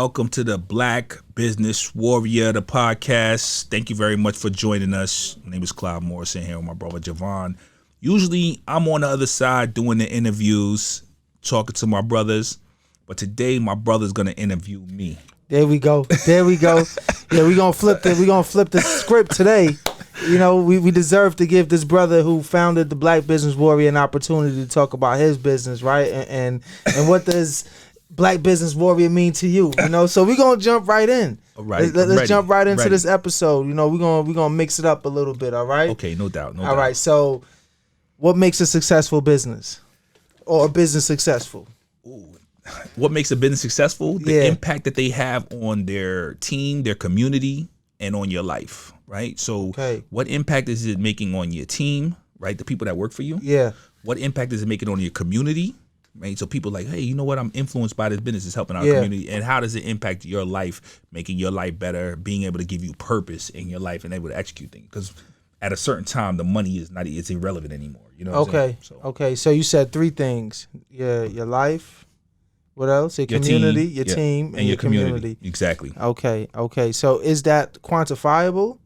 Welcome to the Black Business Warrior, the podcast. Thank you very much for joining us. My name is Clyde Morrison here with my brother Javon. Usually I'm on the other side doing the interviews, talking to my brothers, but today my brother's gonna interview me. There we go. Yeah, we're gonna flip the script today. You know, we deserve to give this brother who founded the Black Business Warrior an opportunity to talk about his business, right? And what does Black Business Warrior mean to you? You know, so we're gonna jump right in. All right, let's jump right into this episode. You know, we're gonna mix it up a little bit. All right. Okay, no doubt. All right. So, what makes a successful business, or a business successful? What makes a business successful? The impact that they have on their team, their community, and on your life. Right. So, what impact is it making on your team? Right, the people that work for you. Yeah. What impact is it making on your community? Right, so people like, hey, you know what? I'm influenced by this business. It's helping our community. And how does it impact your life, making your life better, being able to give you purpose in your life and able to execute things? Because at a certain time, the money is not, it's irrelevant anymore. You know what I'm saying? Okay. So you said three things. Your life. What else? Your community, your team, and your community. Exactly. Okay. So is that quantifiable?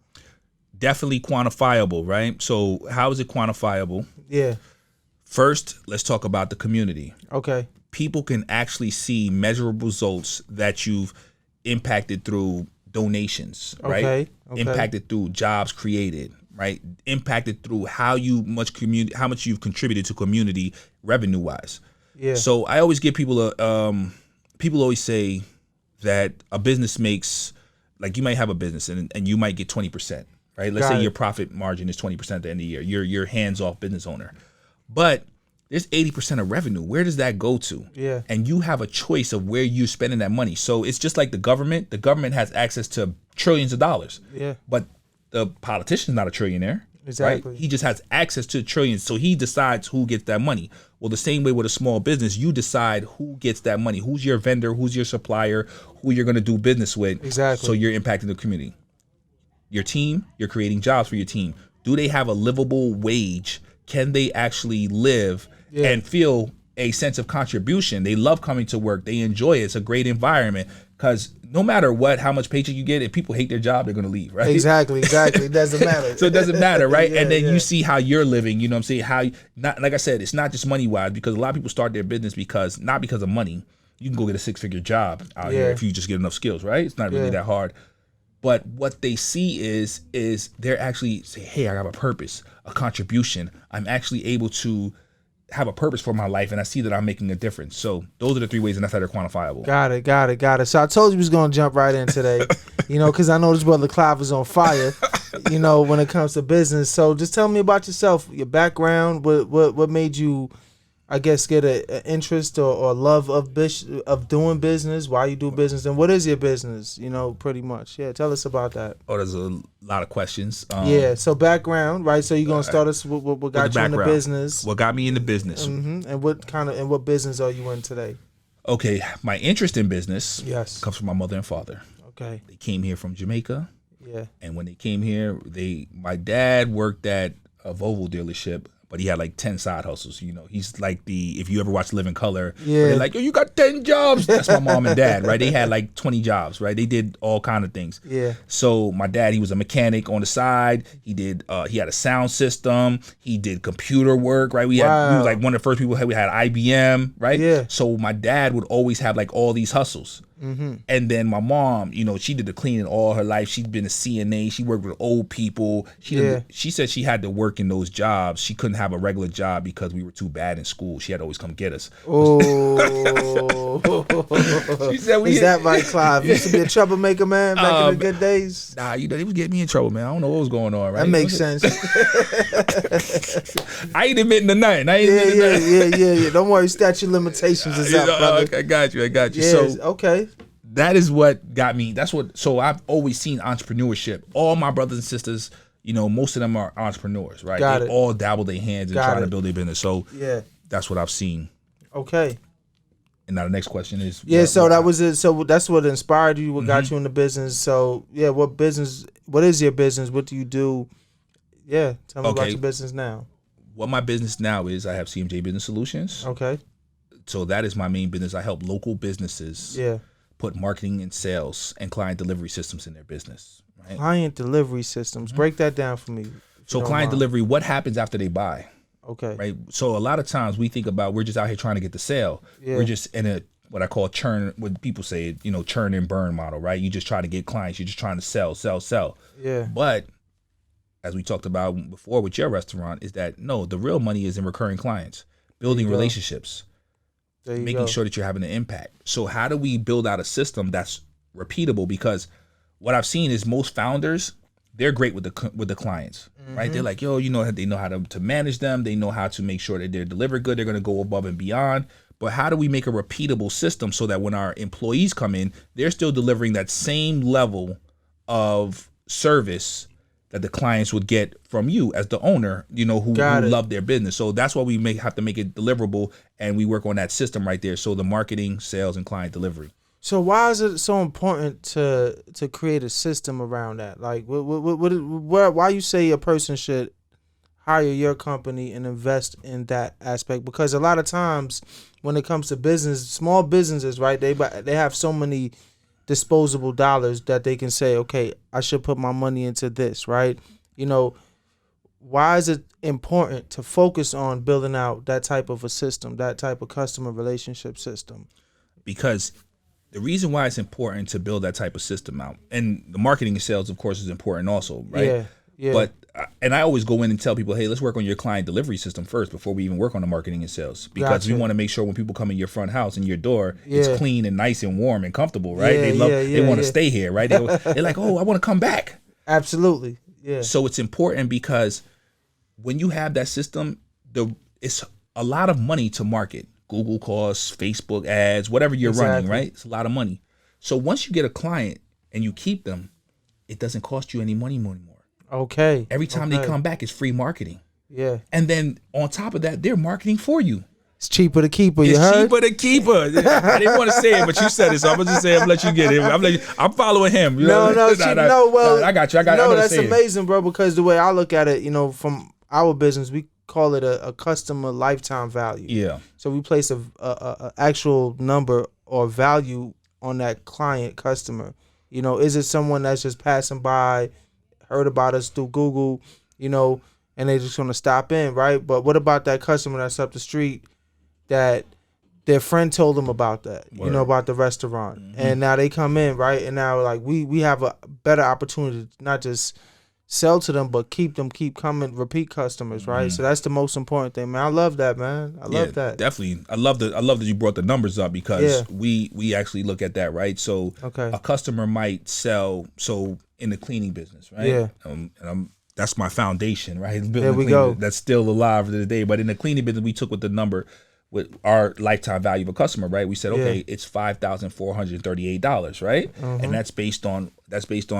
Definitely quantifiable, right? So how is it quantifiable? Yeah. First, let's talk about the community. Okay. People can actually see measurable results that you've impacted through donations, right? Okay. Impacted through jobs created, right? Impacted through how much you've contributed to community revenue wise. Yeah. So I always give people people always say that a business makes, like, you might have a business and you might get 20%, right? Let's say your profit margin is 20% at the end of the year. You're hands-off business owner. But there's 80% of revenue. Where does that go to? Yeah. And you have a choice of where you're spending that money. So it's just like the government. The government has access to trillions of dollars. Yeah. But the politician's not a trillionaire. Exactly. Right? He just has access to trillions. So he decides who gets that money. Well, the same way with a small business, you decide who gets that money. Who's your vendor? Who's your supplier? Who you're going to do business with. Exactly. So you're impacting the community. Your team, you're creating jobs for your team. Do they have a livable wage? Can they actually live and feel a sense of contribution? They love coming to work. They enjoy it. It's a great environment because no matter how much paycheck you get, if people hate their job, they're going to leave, right? Exactly. It doesn't matter. So it doesn't matter, right? And then you see how you're living, you know what I'm saying? Like I said, it's not just money-wise, because a lot of people start their business not because of money. You can go get a 6-figure job out here if you just get enough skills, right? It's not really that hard. But what they see is they're actually say, hey, I have a purpose, a contribution. I'm actually able to have a purpose for my life, and I see that I'm making a difference. So those are the three ways, and that's how they're quantifiable. Got it. So I told you we was going to jump right in today, you know, because I know this brother Clive is on fire, you know, when it comes to business. So just tell me about yourself, your background, what made you, I guess, get an interest or love of doing business, why you do business, and what is your business, you know, pretty much. Yeah, tell us about that. Oh, there's a lot of questions. So background, right? So you're going to start us with what got you in the business. What got me in the business. Mm-hmm. And what business are you in today? Okay, my interest in business comes from my mother and father. Okay. They came here from Jamaica. Yeah. And when they came here, my dad worked at a Volvo dealership, but he had like 10 side hustles. You know, he's like if you ever watch Living Color, they're like, yo, you got 10 jobs. That's my mom and dad, right? They had like 20 jobs, right? They did all kind of things. Yeah. So my dad, he was a mechanic on the side. He had a sound system. He did computer work, right? We was like one of the first people we had IBM, right? Yeah. So my dad would always have like all these hustles. Mm-hmm. And then my mom, you know, she did the cleaning all her life. She'd been a CNA. She worked with old people. She said she had to work in those jobs. She couldn't have a regular job because we were too bad in school. She had to always come get us. Oh. She said Is that right, Clive? You used to be a troublemaker, man, back in the good days? Nah, you know, they was getting me in trouble, man. I don't know what was going on, right? That makes sense. I ain't admitting to nothing. Yeah. Don't worry, statute of limitations is up, brother. I got you. Yeah, so, okay. That is what got me. So I've always seen entrepreneurship. All my brothers and sisters, you know, most of them are entrepreneurs, right? They all dabble their hands in trying to build their business. So that's what I've seen. Okay. And now the next question is. That was it. So that's what inspired you, what got you in the business. So what is your business? What do you do? Yeah. Tell me about your business now. What my business now is, I have CMJ Business Solutions. Okay. So that is my main business. I help local businesses put marketing and sales and client delivery systems in their business. Right? Client delivery systems. Break that down for me. So client delivery, what happens after they buy? Okay. Right. So a lot of times we think about we're just out here trying to get the sale. Yeah. We're just in a what I call churn. When people say, churn and burn model, right? You just try to get clients. You're just trying to sell. Yeah. But as we talked about before with your restaurant, is that no, the real money is in recurring clients, building relationships, making sure that you're having an impact. So how do we build out a system that's repeatable? Because what I've seen is most founders, they're great with the clients, right? They're like, they know how to manage them. They know how to make sure that they're delivered good. They're going to go above and beyond. But how do we make a repeatable system so that when our employees come in, they're still delivering that same level of service that the clients would get from you as the owner, who love their business. So that's why we have to make it deliverable, and we work on that system right there. So the marketing, sales, and client delivery. So why is it so important to create a system around that? Like, why you say a person should hire your company and invest in that aspect? Because a lot of times when it comes to business, small businesses, right, they have so many disposable dollars that they can say, okay, I should put my money into this, right? Why is it important to focus on building out that type of a system, that type of customer relationship system? Because the reason why it's important to build that type of system out, and the marketing and sales, of course, is important also, right? Yeah. But I always go in and tell people, hey, let's work on your client delivery system first before we even work on the marketing and sales, because we want to make sure when people come in your front house and your door, it's clean and nice and warm and comfortable, right? They want to stay here, right? They're like, oh, I want to come back. Absolutely, yeah. So it's important because when you have that system, it's a lot of money to market. Google costs, Facebook ads, whatever you're running, right? It's a lot of money. So once you get a client and you keep them, it doesn't cost you any money anymore. Okay. Every time they come back, it's free marketing. Yeah. And then on top of that, they're marketing for you. It's cheaper to keep her, It's cheaper to keep her. I didn't want to say it, but you said it, so I'm gonna just say I'm let you get it. I'm following him. No, I got you. No, that's amazing, bro. Because the way I look at it, from our business, we call it a customer lifetime value. Yeah. So we place a actual number or value on that client customer. Is it someone that's just passing by, heard about us through Google, and they just gonna stop in, right? But what about that customer that's up the street that their friend told them about that, about the restaurant, and now they come in, right? And now like we have a better opportunity to not just sell to them, but keep coming, repeat customers, right? So that's the most important thing, man. I love that, man. I love that. Definitely. I love that you brought the numbers up, because we actually look at that, right? So a customer might sell, in the cleaning business, right? Yeah. And that's my foundation, right? There we go. That's still alive to the day. But in the cleaning business, we took with the number with our lifetime value of a customer, right? We said, okay, it's $5,438, right? And that's based on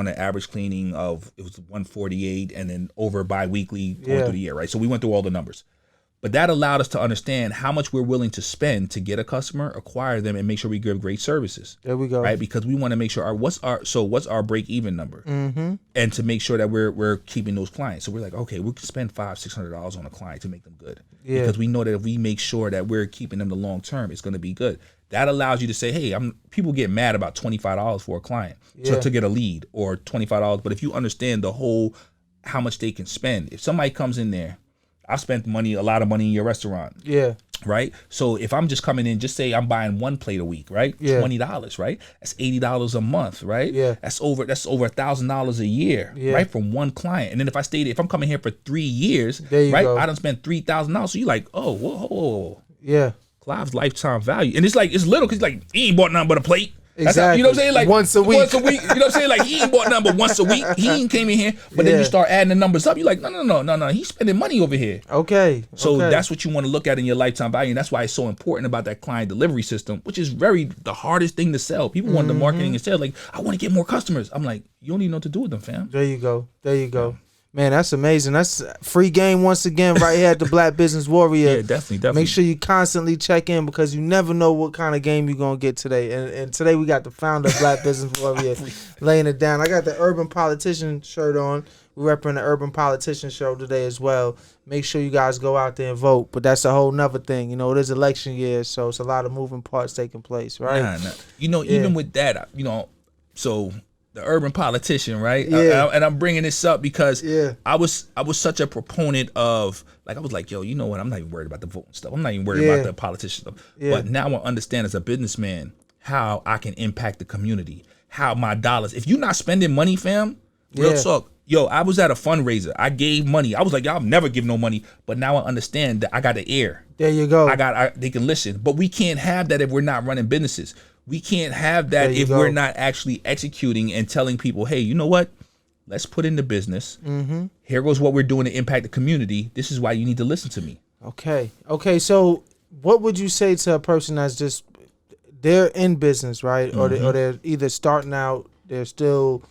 an average cleaning of, it was $148, and then over bi-weekly going through the year, right? So we went through all the numbers. But that allowed us to understand how much we're willing to spend to get a customer, acquire them, and make sure we give great services. There we go. Right? Because we want to make sure what's our break-even number, and to make sure that we're keeping those clients. So we're like, okay, we can spend $500-$600 on a client to make them good, because we know that if we make sure that we're keeping them the long term, it's going to be good. That allows you to say, hey, people get mad about $25 for a client to get a lead, or $25. But if you understand how much they can spend, if somebody comes in there, I've spent a lot of money in your restaurant. Yeah. Right? So if I'm just coming in, just say I'm buying one plate a week, right? Yeah. $20, right? That's $80 a month, right? Yeah. That's over $1,000 a year, right? From one client. And then if I'm coming here for 3 years, right? Go. I done spent $3,000. So you're like, oh, whoa. Yeah. Clive's lifetime value. And it's little, because he ain't bought nothing but a plate. Exactly. You know what I'm saying? Like once a week. You know what I'm saying? Like he ain't bought nothing but once a week. He ain't came in here. But then you start adding the numbers up. You're like, no. He's spending money over here. Okay. So that's what you want to look at in your lifetime value. And that's why it's so important about that client delivery system, which is the hardest thing to sell. People want the marketing and sales. Like, I want to get more customers. I'm like, you don't even know what to do with them, fam. There you go. Man, that's amazing. That's free game once again right here at the Black Business Warrior. Yeah, definitely. Make sure you constantly check in because you never know what kind of game you're going to get today. And today we got the founder of Black Business Warrior laying it down. I got the Urban Politician shirt on. We're repping the Urban Politician show today as well. Make sure you guys go out there and vote. But that's a whole nother thing. You know, it is election year, so it's a lot of moving parts taking place, right? Nah. You know, even with that, you know, so the Urban Politician, right? Yeah. And I'm bringing this up because Yeah. I was such a proponent of, like, I was like, yo, you know what? I'm not even worried about the voting stuff. I'm not even worried about the politician stuff. Yeah. But now I understand as a businessman how I can impact the community, how my dollars, if you're not spending money, fam, real talk. Yo, I was at a fundraiser. I gave money. I was like, y'all never give no money. But now I understand that I got the air. There you go. They can listen. But we can't have that if we're not running businesses. We can't have that if we're not actually executing and telling people, hey, you know what? Let's put in the business. Mm-hmm. Here goes what we're doing to impact the community. This is why you need to listen to me. Okay. So what would you say to a person that's just, they're in business, right? Or they're either starting out, they're still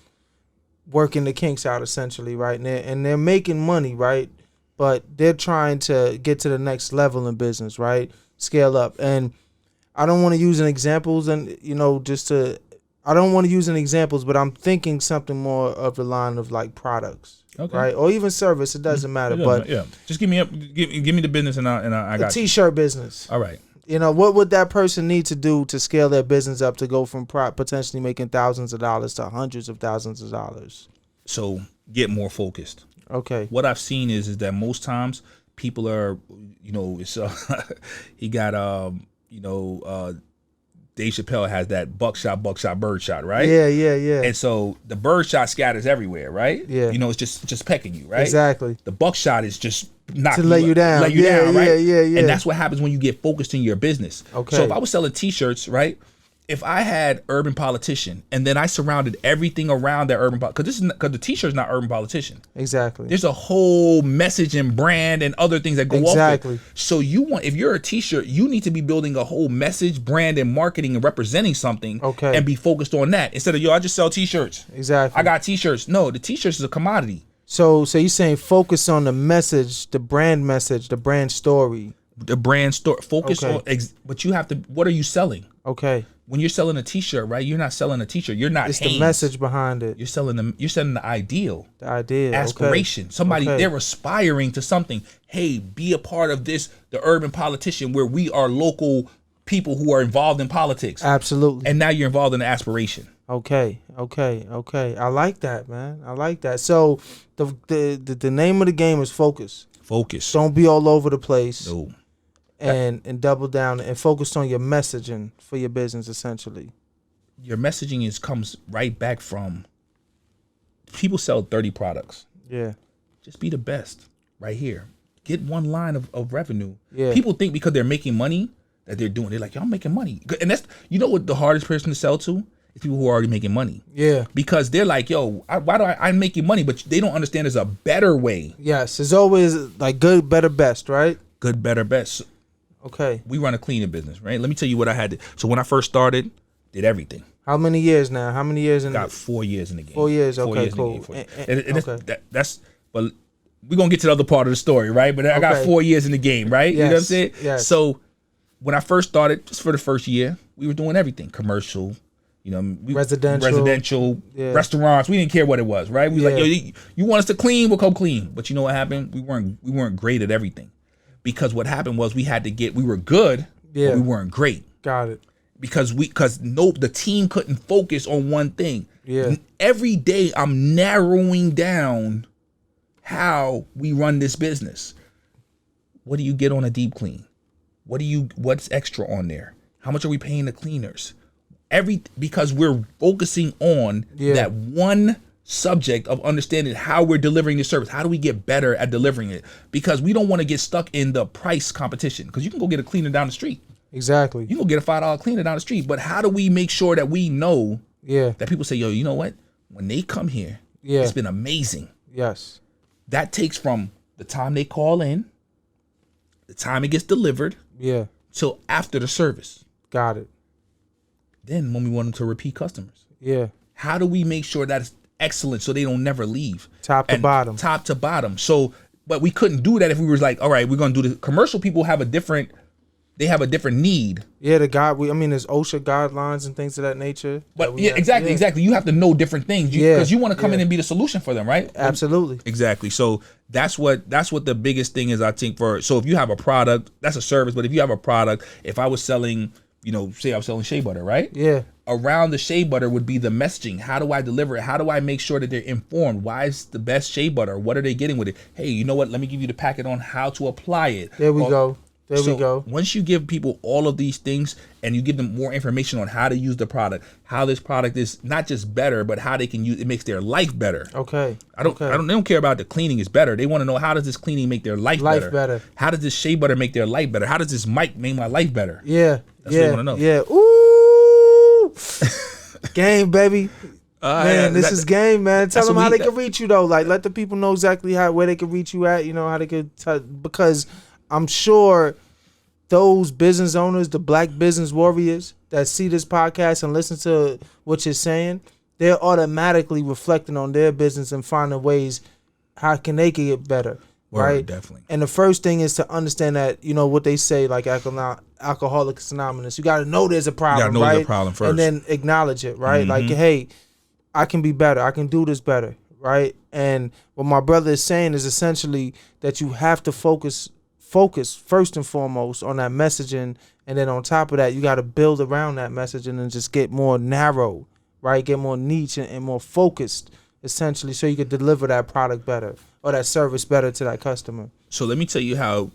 working the kinks out essentially, right? And they're making money, right? But they're trying to get to the next level in business, right? Scale up. And I don't want to use an examples and, you know, I don't want to use any examples, but I'm thinking something more of the line of like products, right? Or even service. It doesn't matter. But yeah, just give me the business and I got a t-shirt business. All right. You know, what would that person need to do to scale their business up to go from potentially making thousands of dollars to hundreds of thousands of dollars? So get more focused. Okay. What I've seen is that most times people are, you know, it's he got Dave Chappelle has that buckshot, birdshot, right? Yeah. And so the birdshot scatters everywhere, right? Yeah. You know, it's just pecking you, right? Exactly. The buckshot is just knocking to lay you down. Lay you down, right? Yeah. And that's what happens when you get focused in your business. Okay. So if I was selling t-shirts, right? If I had Urban Politician and then I surrounded everything around that Urban because the t-shirt's not Urban Politician. Exactly. There's a whole message and brand and other things that go off it. So if you're a t-shirt, you need to be building a whole message, brand, and marketing and representing something. Okay. And be focused on that instead of I just sell t-shirts. Exactly. I got t-shirts. No, the t-shirts is a commodity. So you're saying focus on the message, the brand story. The brand story. Focus on, but you have to. What are you selling? Okay. When you're selling a t-shirt, right? You're not selling a t-shirt. You're not. It's Hanes. the message behind it. You're selling the ideal. The idea. Aspiration. Okay. Somebody they're aspiring to something. Hey, be a part of this. The Urban Politician, where we are local people who are involved in politics. Absolutely. And now you're involved in the aspiration. Okay. I like that, man. I like that. So the name of the game is focus. Focus. Don't be all over the place. No. And double down and focus on your messaging for your business, essentially. Your messaging comes right back from people sell 30 products. Yeah. Just be the best right here. Get one line of revenue. Yeah. People think because they're making money that they're like, y'all making money. And that's, you know what the hardest person to sell to? Is people who are already making money. Yeah. Because they're like, yo, why do I'm making money? But they don't understand there's a better way. Yes. It's always like good, better, best, right? Good, better, best. Okay. We run a cleaning business, right? Let me tell you what I had to. So when I first started, did everything. How many years now? How many years in? Got 4 years in the game. 4 years. Okay, 4 years cool. And that's. But we're gonna get to the other part of the story, right? But I got 4 years in the game, right? Yes. You know what I'm saying? Yes. So when I first started, just for the first year, we were doing everything: commercial, residential, restaurants. We didn't care what it was, right? We was like, yo, you want us to clean? We'll come clean. But you know what happened? We weren't great at everything, because what happened was we were good. But we weren't great. Got it. Because the team couldn't focus on one thing. Yeah. Every day I'm narrowing down how we run this business. What do you get on a deep clean? What's extra on there? How much are we paying the cleaners? Because we're focusing on that one subject of understanding how we're delivering the service. How do we get better at delivering it? Because we don't want to get stuck in the price competition, because you can go get a cleaner down the street. Exactly. You can go get a $5 cleaner down the street. But how do we make sure that we know that people say, yo, you know what? When they come here, it's been amazing. Yes. That takes from the time they call in, the time it gets delivered, till after the service. Got it. Then when we want them to repeat customers. Yeah. How do we make sure that excellent, so they don't never leave. Top to bottom. So, but we couldn't do that if we were like, all right, we're gonna do the commercial. People have a different need. Yeah, there's OSHA guidelines and things of that nature. But exactly. You have to know different things because you want to come in and be the solution for them, right? Absolutely. Exactly. So that's what the biggest thing is, I think. So if you have a product, that's a service. But if you have a product, if I was selling, say I was selling shea butter, right? Yeah. Around the shea butter would be the messaging. How do I deliver it? How do I make sure that they're informed? Why is the best shea butter? What are they getting with it? Hey, you know what? Let me give you the packet on how to apply it. There we go. There we go. Once you give people all of these things and you give them more information on how to use the product, how this product is not just better, but how they can use it, makes their life better. Okay. They don't care about the cleaning is better. They want to know, how does this cleaning make their life better? How does this shea butter make their life better? How does this mic make my life better? Yeah. That's what they want to know. Yeah. Ooh. Game, baby. Man, this is game, man. Tell them how they can reach you though. Like, let the people know exactly where they can reach you at. How they could because I'm sure those business owners, the black business warriors that see this podcast and listen to what you're saying, they're automatically reflecting on their business and finding ways how can they get better, right? Definitely. And the first thing is to understand that, what they say, like Alcoholics Anonymous, you got to know there's a problem, right? There's a problem first. And then acknowledge it, right? Mm-hmm. Like, hey, I can be better. I can do this better, right? And what my brother is saying is essentially that you have to focus first and foremost on that messaging, and then on top of that you got to build around that messaging and just get more narrow, right? Get more niche and more focused, essentially, so you could deliver that product better or that service better to that customer. So let me tell you how,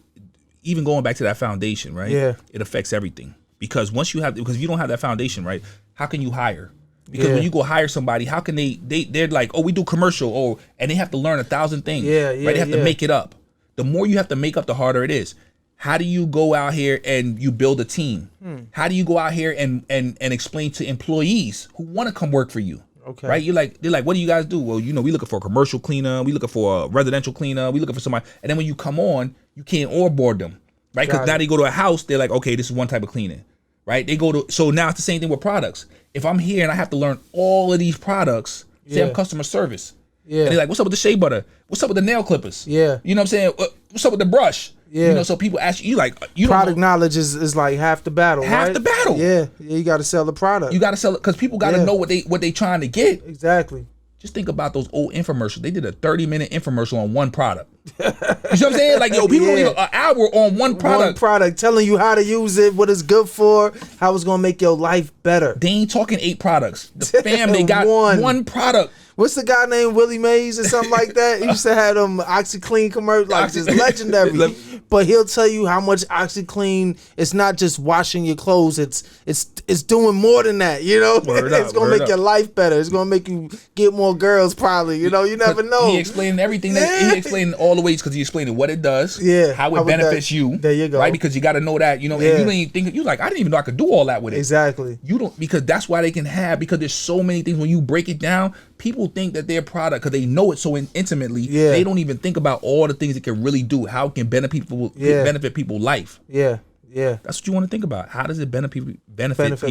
even going back to that foundation, right? Yeah. It affects everything, because if you don't have that foundation, right, how can you hire? Because when you go hire somebody, how can they're like, oh, we do commercial, and they have to learn 1,000 things. Right? They have to make it up. The more you have to make up, the harder it is. How do you go out here and you build a team? How do you go out here and explain to employees who want to come work for you? Okay. Right? They're like, what do you guys do? Well, we looking for a commercial cleaner, we looking for a residential cleaner, we looking for somebody. And then when you come on, you can't onboard them, right? Because now they go to a house, they're like, okay, this is one type of cleaning, right? So now it's the same thing with products. If I'm here and I have to learn all of these products, say I'm customer service. Yeah. And they're like, what's up with the shea butter? What's up with the nail clippers? Yeah. You know what I'm saying? What's up with the brush? Yeah. So people ask you like, product knowledge is like half the battle, half the battle. Yeah. You got to sell the product. You got to sell it because people got to know what they trying to get. Exactly. Just think about those old infomercials. They did a 30-minute infomercial on one product. You know what I'm saying? Like, people don't even an hour on one product. One product, telling you how to use it, what it's good for, how it's gonna make your life better. They ain't talking 8 products. The family got one product. What's the guy named Willie Mays or something like that? He used to have them OxyClean commercials, like just legendary. But he'll tell you how much OxyClean. It's not just washing your clothes. It's doing more than that. It's gonna make your life better. It's gonna make you get more girls. Probably. You never know. He explained everything. He explained all the ways because he explained what it does. Yeah. How it benefits you. There you go. Right, because you got to know that. And you don't even think I didn't even know I could do all that with it. Exactly. You don't, because that's why they can have, because there's so many things when you break it down. People think that their product, because they know it so intimately, they don't even think about all the things it can really do, how it can benefit people's life. Yeah. That's what you want to think about. How does it benefit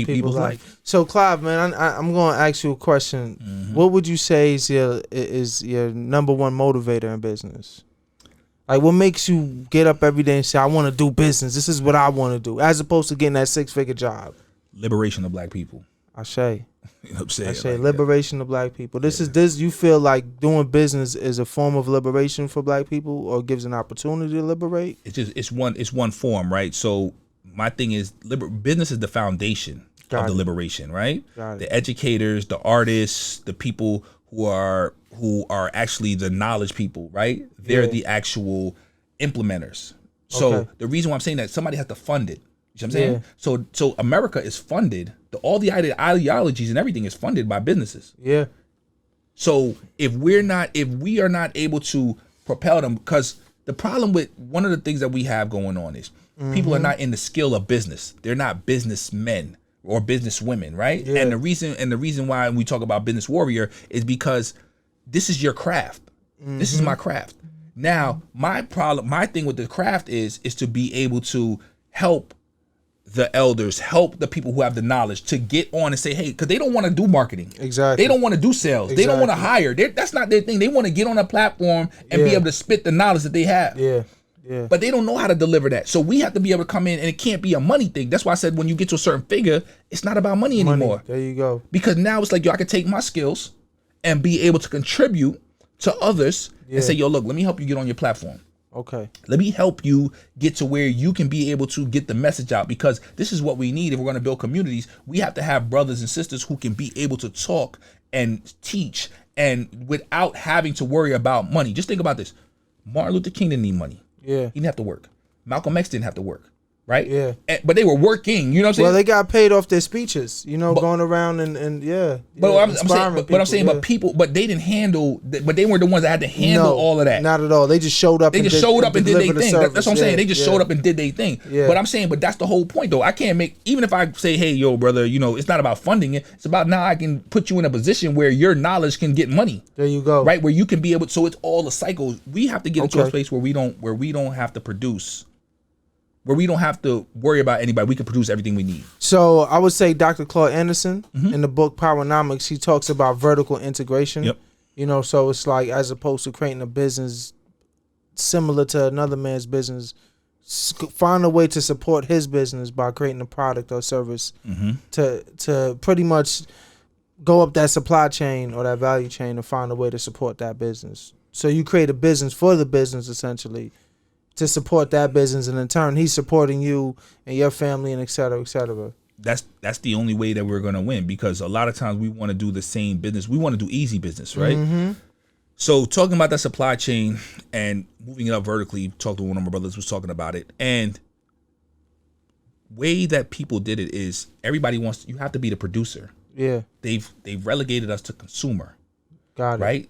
people's life? So, Clive, man, I'm going to ask you a question. Mm-hmm. What would you say is your number one motivator in business? Like, what makes you get up every day and say, I want to do business. This is what I want to do, as opposed to getting that 6-figure job? Liberation of black people. I say. You know what I'm saying? I say liberation of black people. This you feel like doing business is a form of liberation for black people, or gives an opportunity to liberate? It's one form, right? So my thing is business is the foundation of the liberation, right? The educators, the artists, the people who are actually the knowledge people, right? They're the actual implementers. So the reason why I'm saying that, somebody has to fund it. You know what I'm saying? So America is funded. All the ideologies and everything is funded by businesses. Yeah. So if we are not able to propel them, because the problem with one of the things that we have going on is people are not in the skill of business. They're not businessmen or businesswomen, right? Yeah. And the reason why we talk about business warrior is because this is your craft. This is my craft. Now, my thing with the craft is to be able to help the elders, help the people who have the knowledge to get on and say, hey, because they don't want to do marketing. Exactly. They don't want to do sales. They don't want to hire. That's not their thing. They want to get on a platform and be able to spit the knowledge that they have. Yeah. Yeah. But they don't know how to deliver that. So we have to be able to come in, and it can't be a money thing. That's why I said when you get to a certain figure, it's not about money anymore. There you go. Because now it's like, yo, I can take my skills and be able to contribute to others and say, yo, look, let me help you get on your platform. Okay. Let me help you get to where you can be able to get the message out, because this is what we need if we're going to build communities. We have to have brothers and sisters who can be able to talk and teach and without having to worry about money. Just think about this. Martin Luther King didn't need money. Yeah. He didn't have to work. Malcolm X didn't have to work. Right? Yeah. But they were working, you know what I'm saying? Well, they got paid off their speeches, going around and But I'm saying, but people, but they didn't handle, but they weren't the ones that had to handle all of that. Not at all. They just showed up. They just showed up and did their thing. That's what I'm saying. They just showed up and did their thing. Yeah. But I'm saying, but that's the whole point, though. I can't make, even if I say, hey, yo, brother, it's not about funding it. It's about now I can put you in a position where your knowledge can get money. There you go. Right, where you can be able. So it's all a cycle. We have to get into a space where we don't have to produce. Where we don't have to worry about anybody. We can produce everything we need. So I would say Dr. Claude Anderson in the book Powernomics, he talks about vertical integration. Yep. So it's like, as opposed to creating a business similar to another man's business, find a way to support his business by creating a product or service to pretty much go up that supply chain or that value chain and find a way to support that business. So you create a business for the business, essentially, to support that business, and in turn he's supporting you and your family and et cetera, et cetera. That's the only way that we're going to win, because a lot of times we want to do the same business. We want to do easy business, right? So talking about that supply chain and moving it up vertically, talked to one of my brothers was talking about it, and way that people did it is everybody wants, you have to be the producer. Yeah. They've relegated us to consumer. Got it. Right?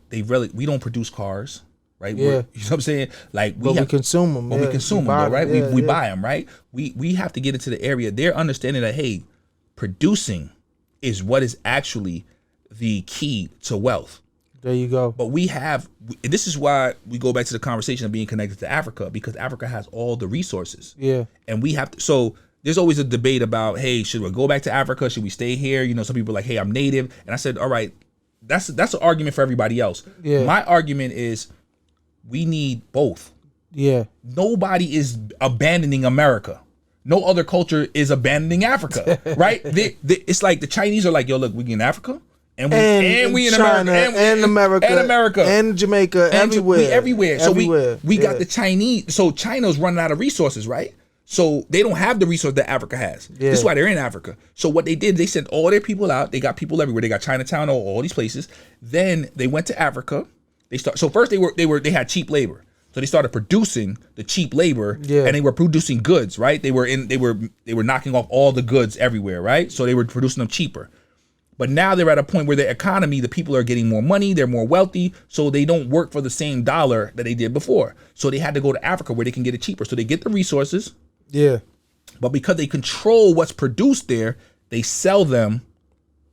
We don't produce cars. Right? Yeah. You know what I'm saying? Like we consume them. But we consume them, though, right? We buy them, right? We have to get into the area. They're understanding that, hey, producing is what is actually the key to wealth. There you go. But this is why we go back to the conversation of being connected to Africa, because Africa has all the resources. Yeah. And we have to, so there's always a debate about, hey, should we go back to Africa? Should we stay here? Some people are like, hey, I'm native. And I said, all right, that's an argument for everybody else. Yeah. My argument is, we need both. Yeah. Nobody is abandoning America. No other culture is abandoning Africa, right? It's like the Chinese are like, yo, look, we in Africa and we in China, America and America and Jamaica, everywhere. So we got the Chinese. So China's running out of resources, right? So they don't have the resource that Africa has. Yeah. This is why they're in Africa. So what they did, they sent all their people out. They got people everywhere. They got Chinatown, all these places. Then they went to Africa. So first they had cheap labor. So they started producing the cheap labor, and they were producing goods, right? They were knocking off all the goods everywhere, right? So they were producing them cheaper. But now they're at a point where the economy, the people are getting more money, they're more wealthy, so they don't work for the same dollar that they did before. So they had to go to Africa where they can get it cheaper. So they get the resources. Yeah. But because they control what's produced there, they sell them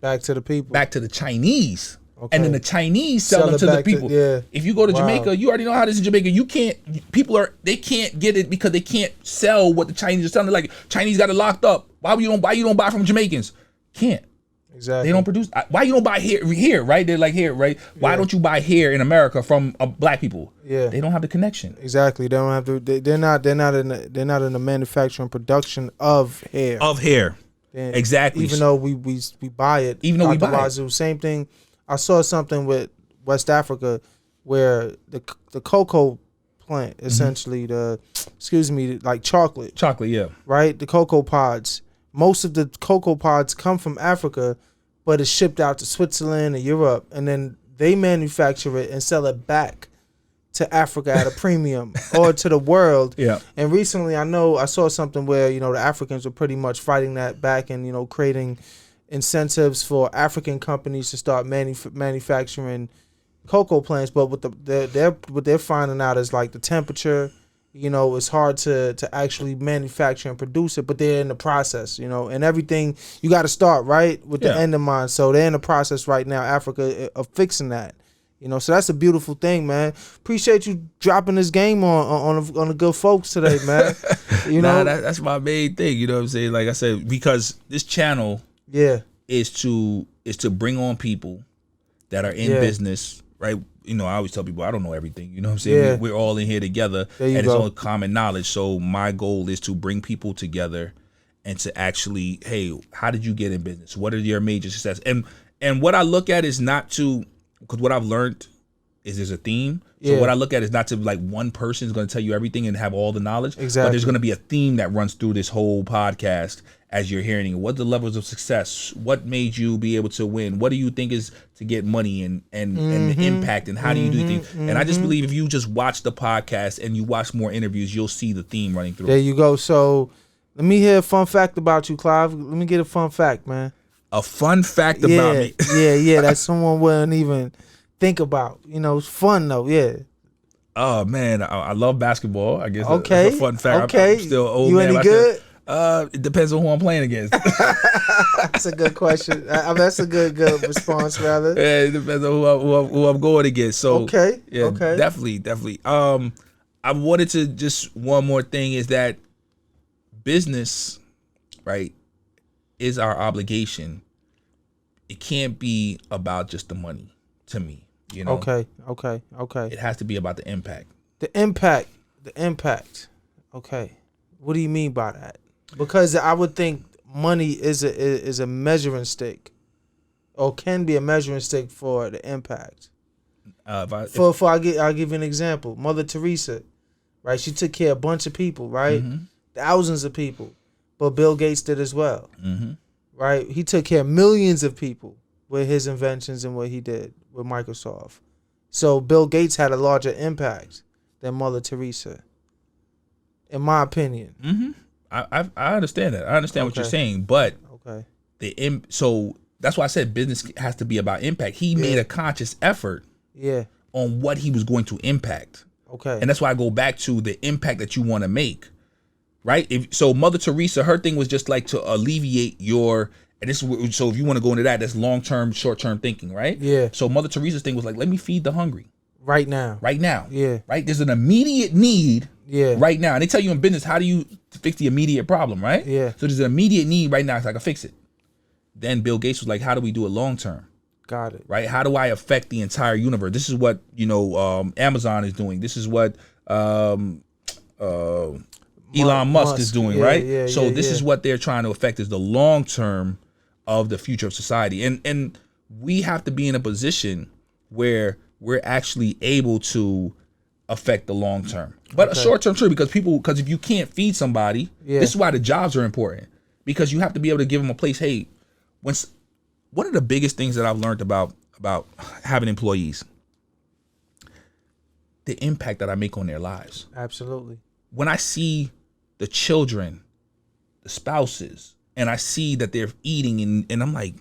back to the people. Back to the Chinese. Okay. And then the Chinese sell them to the people. If you go to Jamaica, you already know how this is in Jamaica. They can't get it because they can't sell what the Chinese are selling. They're like, Chinese got it locked up. Why you don't buy from Jamaicans? Can't. Exactly. They don't produce. Why you don't buy here, right? They're like, here, right? Why don't you buy here in America from black people? Yeah. They don't have the connection. Exactly. They don't have to. They're not in the manufacturing production of hair. Exactly. Even though we buy it. Even though we buy it. Same thing. I saw something with West Africa where the cocoa plant, essentially like chocolate. Chocolate, yeah. Right? The cocoa pods. Most of the cocoa pods come from Africa, but it's shipped out to Switzerland and Europe, and then they manufacture it and sell it back to Africa at a premium or to the world. Yeah. And recently I saw something where, the Africans were pretty much fighting that back and, creating incentives for African companies to start manufacturing cocoa plants, but what they're finding out is like the temperature, it's hard to actually manufacture and produce it, but they're in the process, and everything you got to start right with the end in mind. So they're in the process right now, Africa, of fixing that, You know, so that's a beautiful thing, man. Appreciate you dropping this game on the good folks today, man. You know, that's my main thing. You know what I'm saying? Like I said, because this channel, is to bring on people that are in business, right? You know, I always tell people I don't know everything. You know what I'm saying? Yeah. We're all in here together, and it's all common knowledge. So my goal is to bring people together and to actually, hey, how did you get in business? What are your major success? And what I look at is not to, because what I've learned is there's a theme. So what I look at is not to like one person is going to tell you everything and have all the knowledge. Exactly. But there's going to be a theme that runs through this whole podcast as you're hearing. What the levels of success? What made you be able to win? What do you think is to get money and the impact, and how do you do things? And I just believe if you just watch the podcast and you watch more interviews, you'll see the theme running through. There you go. So let me hear a fun fact about you, Clive. Let me get a fun fact, man. A fun fact about me. yeah, that someone wouldn't even think about. You know, it's fun though. Yeah. Oh man, I love basketball. I guess okay. That's a fun fact. Okay. I'm still old. You man any good? It depends on who I'm playing against. That's a good question. That's a good response, rather. Yeah, it depends on who I'm going against. So okay. Definitely. I wanted to just one more thing is that business, right, is our obligation. It can't be about just the money, to me. You know. Okay. It has to be about the impact. The impact. Okay. What do you mean by that? Because I would think money is a measuring stick, or can be a measuring stick for the impact. I'll give you an example. Mother Teresa, right? She took care of a bunch of people, right? Mm-hmm. Thousands of people, but Bill Gates did as well, right? He took care of millions of people with his inventions and what he did with Microsoft. So Bill Gates had a larger impact than Mother Teresa, in my opinion. Mm-hmm. I understand that. I understand what you're saying, but so that's why I said business has to be about impact. He made a conscious effort on what he was going to impact. Okay. And that's why I go back to the impact that you want to make, right? So Mother Teresa, her thing was just like to alleviate your, and this is, so if you want to go into that, that's long-term, short-term thinking, right? Yeah. So Mother Teresa's thing was like, let me feed the hungry. Right now. Yeah. Right? There's an immediate need right now. And they tell you in business, how do you fix the immediate problem, right? Yeah. So there's an immediate need right now, so I can fix it. Then Bill Gates was like, how do we do it long term? Got it. Right? How do I affect the entire universe? This is what, Amazon is doing. This is what Elon Musk is doing, right? This is what they're trying to affect, is the long term of the future of society. And we have to be in a position where we're actually able to affect the long term. But a short term too, because if you can't feed somebody, this is why the jobs are important. Because you have to be able to give them a place. Hey, one of the biggest things that I've learned about having employees, the impact that I make on their lives. Absolutely. When I see the children, the spouses, and I see that they're eating, and I'm like,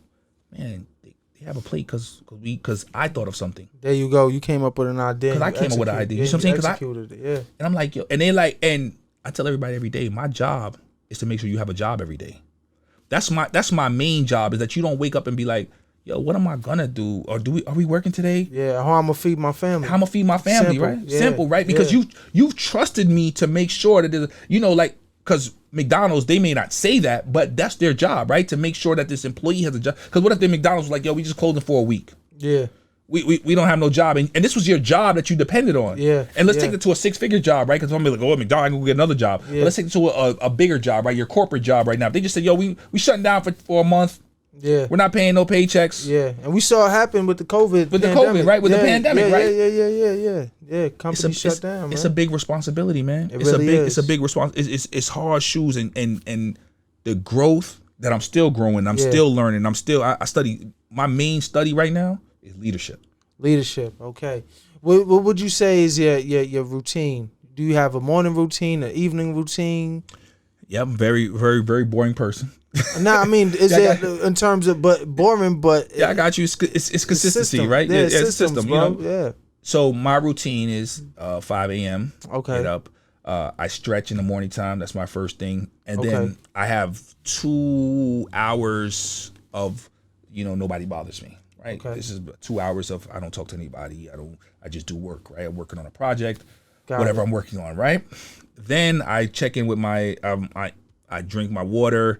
man, they have a plate because I thought of something. There you go. You came up with an idea. Because I came up with an idea. You know what I'm saying? Executed it. And I'm like, yo, and they like, and I tell everybody every day, my job is to make sure you have a job every day. That's my main job, is that you don't wake up and be like, yo, what am I gonna do? Or are we working today? Yeah, how I'm gonna feed my family. How I'm gonna feed my family, simple, right? Yeah, simple, right? Because you've trusted me to make sure that there's, because McDonald's, they may not say that, but that's their job, right? To make sure that this employee has a job. Because what if the McDonald's was like, yo, we just closed them for a week? Yeah. We don't have no job, and this was your job that you depended on. Yeah. And let's take it to a 6-figure job, right? Because I'm gonna be like, McDonald's, I'm gonna get another job. Yeah. But let's take it to a bigger job, right? Your corporate job right now. If they just said, yo, we shutting down for a month. Yeah. We're not paying no paychecks. Yeah. And we saw it happen with the COVID. With pandemic. The COVID, right? With the pandemic, right? Yeah. Companies shut down, man. It's a big responsibility, man. It's a big responsibility. It's hard shoes, and the growth that I'm still growing, I'm still learning. I study. My main study right now is leadership. Leadership, okay. What would you say is your routine? Do you have a morning routine, an evening routine? Yeah, I'm a very, very, very boring person. I mean, is it in terms of boring? But I got you. It's consistency, system. right? Yeah, it's system, bro. Yeah. So my routine is 5 a.m. Okay. Get up. I stretch in the morning time. That's my first thing, and then I have 2 hours of nobody bothers me. right? Okay. This is 2 hours of I don't talk to anybody. I just do work, right? I'm working on a project, Got whatever it. I'm working on, right? Then I check in with my I drink my water.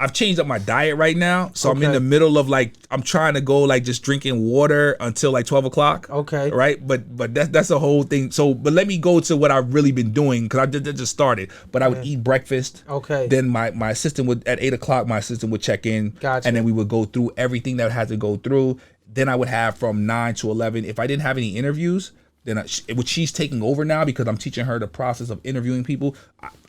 I've changed up my diet right now, so I'm in Okay. the middle of like I'm trying to go like just drinking water until like 12 o'clock. Okay. Right, but that's the whole thing. So, but let me go to what I've really been doing because I just started. But I would eat breakfast. Okay. Then my assistant would at 8 o'clock. My assistant would check in. Gotcha. And then we would go through everything that had to go through. Then I would have from 9 to 11. If I didn't have any interviews, then which she's taking over now because I'm teaching her the process of interviewing people.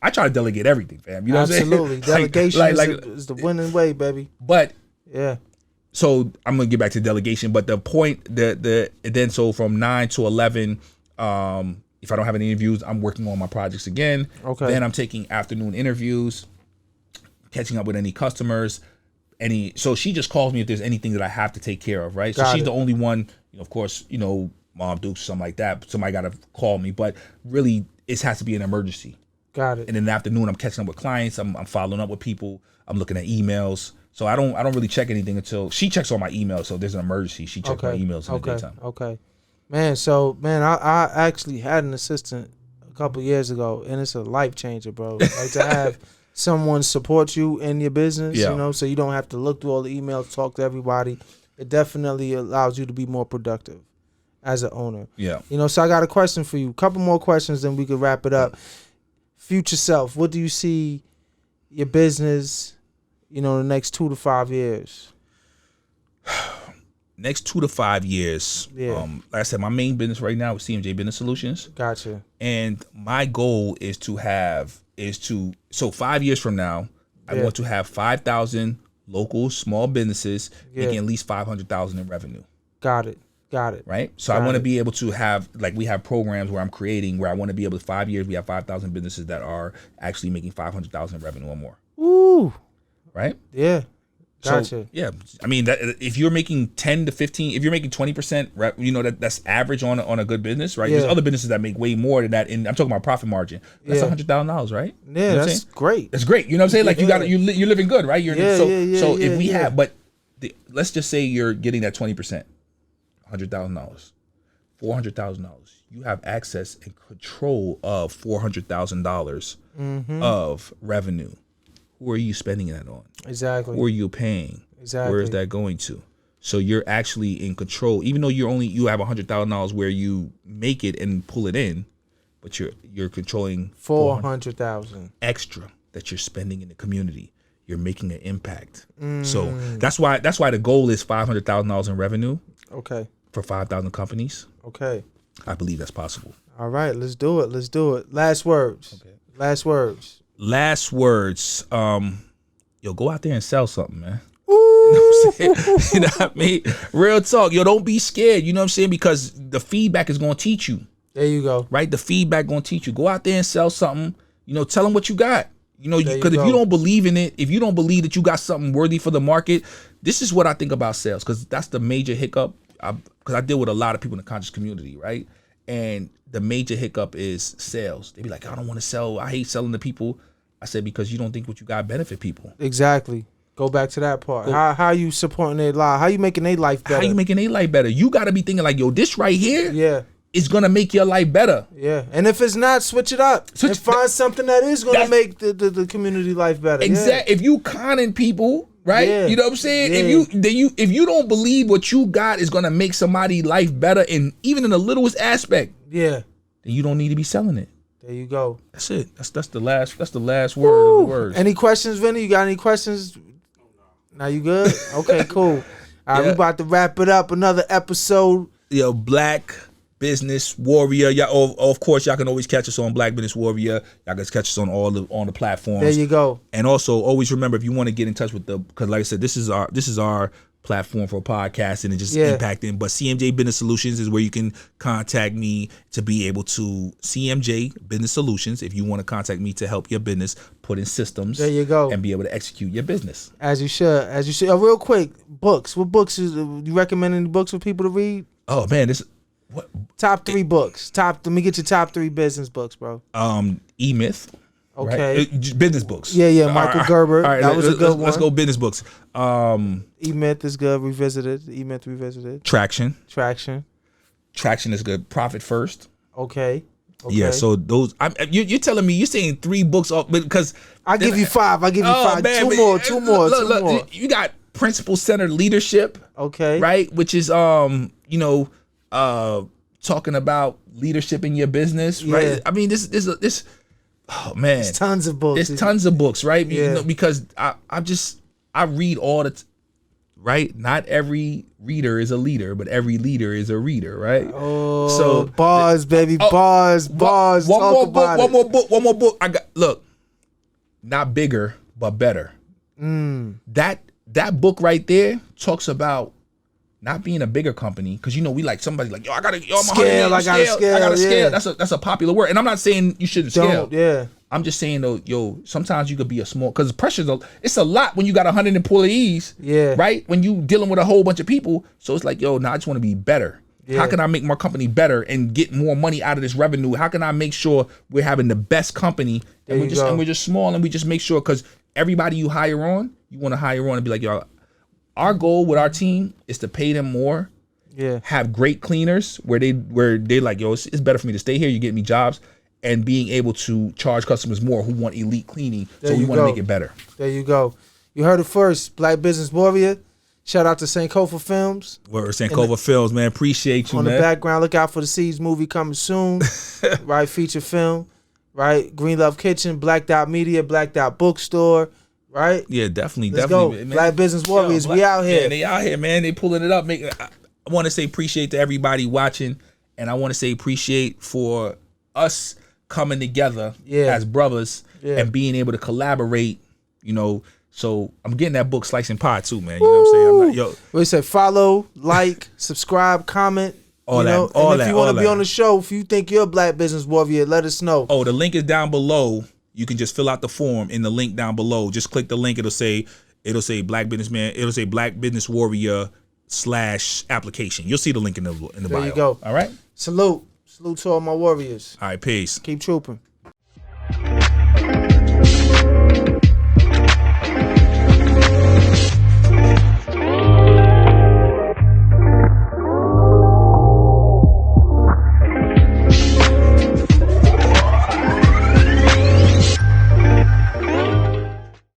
I try to delegate everything, fam. You know Absolutely. what I'm saying? Delegation is the winning way, baby. But Yeah. so I'm gonna get back to delegation. But the point then so from 9 to 11, if I don't have any interviews, I'm working on my projects again. Okay. Then I'm taking afternoon interviews, catching up with any customers. So she just calls me if there's anything that I have to take care of, right? So Got she's it. the only one, of course, Mom Dukes, something like that. Somebody got to call me, but really it has to be an emergency. Got it. And in the afternoon, I'm catching up with clients. I'm following up with people. I'm looking at emails. So I don't really check anything until she checks all my emails. So if there's an emergency, she checks my emails in the daytime. Okay. Man, I actually had an assistant a couple years ago, and it's a life changer, bro. Like to have someone support you in your business, Yeah. so you don't have to look through all the emails, talk to everybody. It definitely allows you to be more productive as an owner. Yeah. So I got a question for you. A couple more questions, then we could wrap it up. Future self, what do you see your business, the next 2 to 5 years? Next 2 to 5 years. Yeah. Like I said, my main business right now is CMJ Business Solutions. Gotcha. And my goal is so 5 years from now, I want to have 5,000 local small businesses making at least 500,000 in revenue. Got it. Right. So I want to be able to have, like, we have programs where I'm creating where I want to be able to 5 years, we have 5,000 businesses that are actually making 500,000 in revenue or more. Ooh. Right. Yeah. Gotcha. So, yeah. I mean, if you're making 10 to 15, if you're making 20%, that's average on a good business, right? Yeah. There's other businesses that make way more than that. And I'm talking about profit margin. That's Yeah. $100,000, right? Yeah, You know what I'm that's saying? great. That's great. You know what I'm saying? Like you're living good, right? So if we have, but let's just say you're getting that 20%, $100,000, $400,000. You have access and control of $400,000 of revenue. Who are you spending that on? Exactly. Who are you paying? Exactly. Where is that going to? So you're actually in control, even though you have $100,000 where you make it and pull it in, but you're controlling 400,000 extra that you're spending in the community. You're making an impact. So that's why the goal is $500,000 in revenue. Okay. For 5,000 companies. Okay. I believe that's possible. All right, let's do it. Last words. Okay. Last words. Go out there and sell something, man. Ooh. You know what I mean? Real talk. Don't be scared. You know what I'm saying? Because the feedback is going to teach you. There you go. Right? The feedback going to teach you. Go out there and sell something. Tell them what you got. Because if you don't believe in it, if you don't believe that you got something worthy for the market, this is what I think about sales, because that's the major hiccup. Because I deal with a lot of people in the conscious community, right? And the major hiccup is sales. They be like, I don't want to sell. I hate selling to people. I said, because you don't think what you got benefit people. Exactly. Go back to that part. How you supporting their life? How you making their life better? How you making their life better? You got to be thinking like, this right here is going to make your life better. Yeah. And if it's not, switch it up. And find something that is going to make the community life better. Exactly. Yeah. If you conning people, right? Yeah. You know what I'm saying? Yeah. If you don't believe what you got is going to make somebody's life better, and even in the littlest aspect, then you don't need to be selling it. There you go. That's it. That's the last word of the words. Any questions, Vinny? You got any questions? Now you good? Okay, cool. All right, we about to wrap it up. Another episode. Black Business Warrior. Y'all, of course, y'all can always catch us on Black Business Warrior. Y'all can catch us on all the platforms. There you go. And also, always remember, if you want to get in touch with because like I said, this is our platform for podcasting and just impacting. But CMJ Business Solutions is where you can contact me to be able to CMJ Business Solutions. If you want to contact me to help your business put in systems, there you go, and be able to execute your business as you should. Real quick, books. What books you recommend? Any books for people to read? Oh man, top 3 books. Let me get your top 3 business books, bro. E-Myth. Okay. Right? Business books. Yeah, Michael Gerber. All right, that was a good one. Let's go business books. E-Myth is good. Revisited. E-Myth Revisited. Traction. Traction is good. Profit First. Okay. Yeah, so those you're telling me you're saying 3 books off because I'll give you 5. I'll give you 5. Man, two more. Look, you got principle centered leadership. Okay. Right? Which is talking about leadership in your business, right? Yeah. I mean, this oh man. There's tons of books. There's tons of books, right? Yeah. Because I read all the right? Not every reader is a leader, but every leader is a reader, right? Oh, so bars, baby, bars. One more book. I got not bigger, but better. That book right there talks about not being a bigger company, because we like somebody like I'm scale. I gotta scale. That's a popular word, and I'm not saying you shouldn't scale. Yeah. I'm just saying though, sometimes you could be a small, because it's a lot when you got 100 employees. Yeah. Right? When you dealing with a whole bunch of people. So it's like, I just want to be better. Yeah. How can I make my company better and get more money out of this revenue? How can I make sure we're having the best company? And we're just small, and we just make sure, because everybody you hire on, you want to hire on and be like, our goal with our team is to pay them more. Yeah. Have great cleaners where they're like, it's better for me to stay here. You get me jobs. And being able to charge customers more who want elite cleaning. So we want to make it better. There you go. You heard it first. Black Business Warrior. Shout out to Sankofa Films. We're Sankofa Films, man. Appreciate you, man. On the background, look out for the Seeds movie coming soon. Right? Feature film. Right? Green Love Kitchen, Black Dot Media, Black Dot Bookstore. Right? Yeah, definitely. Let's go. Man. Black Business Warriors. We out here. Yeah, they out here, man. They pulling it up. I want to say appreciate to everybody watching. And I want to say appreciate for us coming together as brothers and being able to collaborate, so I'm getting that book Slice and Pie too, man. You know what I'm saying? We say follow, like, subscribe, comment. And if you want to be on the show, if you think you're a Black Business Warrior, let us know. Oh, the link is down below. You can just fill out the form in the link down below. Just click the link. It'll say Black Businessman. It'll say Black Business Warrior /application. You'll see the link in the bio. There you go. All right. Salute to all my warriors. All right, peace. Keep trooping.